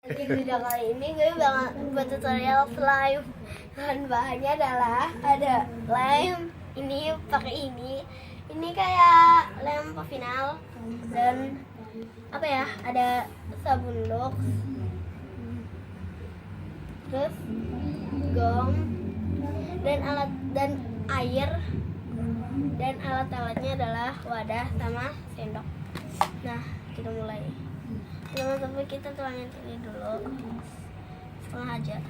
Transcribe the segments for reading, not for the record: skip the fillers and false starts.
Di video kali ini gue bakal buat tutorial slime. Bahan-bahannya adalah ada lem, ini pakai ini kayak lem final dan apa ya, ada sabun Lux, terus gom dan air, dan alat-alatnya adalah wadah sama sendok. Nah, kita mulai. Teman-teman, kita tuangin ini dulu setengah aja. Ini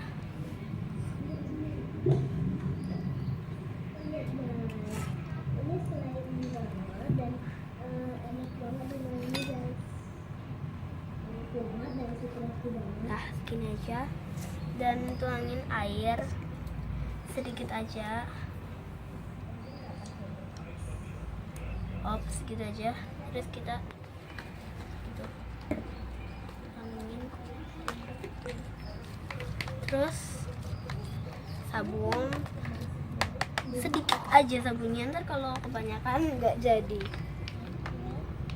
selain banget dan enak banget dimainin guys. Enak banget dan super banget. Nah, segini aja. Dan tuangin air sedikit aja. Sedikit aja. Terus kita terus sabun sedikit aja, sabunnya ntar kalau kebanyakan nggak jadi.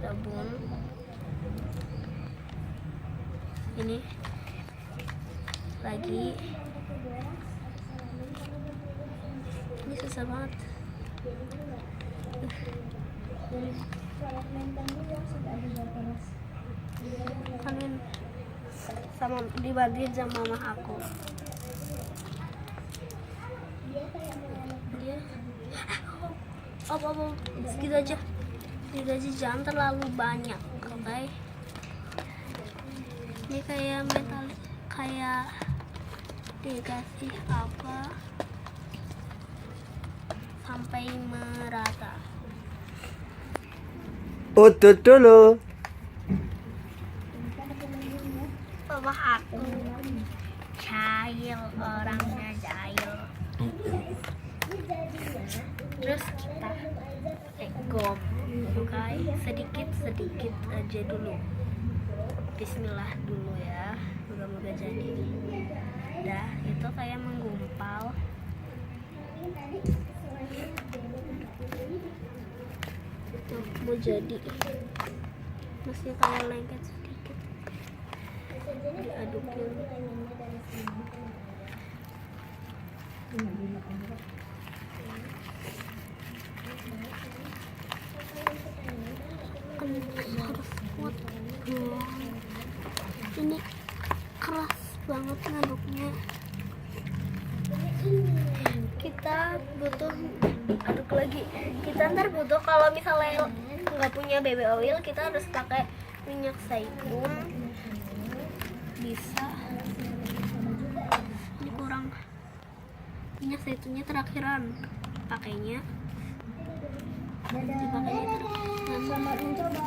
Sabun ini lagi, ini susah banget. Kalian sama dibantuin sama mama aku. Dia segitu aja, jangan terlalu banyak, oke? Ini kayak metal, kayak dikasih apa sampai merata. Utut dulu. Mama aku jahil, orangnya jahil. Terus kita gom, oke? Sedikit aja dulu. Bismillah dulu ya, moga-moga jadi. Dah, itu kayak menggumpal. Tuh, mau jadi. Masih kayak lengket sedikit. Diadukin. Harus kuat dong. Ini keras banget ngaduknya. Kita butuh aduk lagi. Kita ntar butuh, kalau misalnya nggak punya BB oil, kita harus pakai minyak zaitun. Bisa. Ini kurang. Minyak zaitunnya terakhiran pakainya. Dipakainya terakhiran. Selamat mencoba.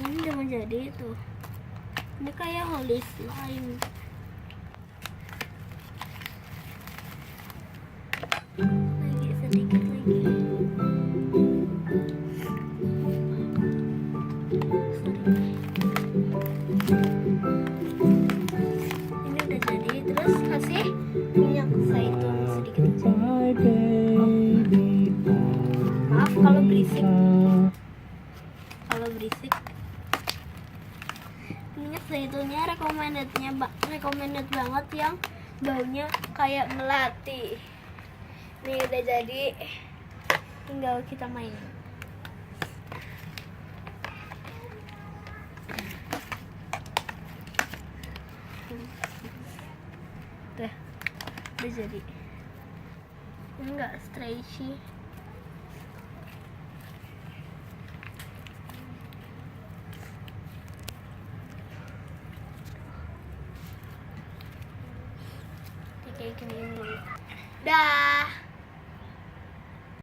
Ini udah menjadi itu. Ini kayak holy slime. Lagi sedikit lagi. Ini udah jadi. Terus kasih minyak zaitun sedikit aja. Maaf kalau berisik. Minyak zaitunnya recommended banget yang baunya kayak melati. Ini udah jadi, tinggal kita main. Udah jadi. Enggak stretchy. Kayak gini dulu. Dah.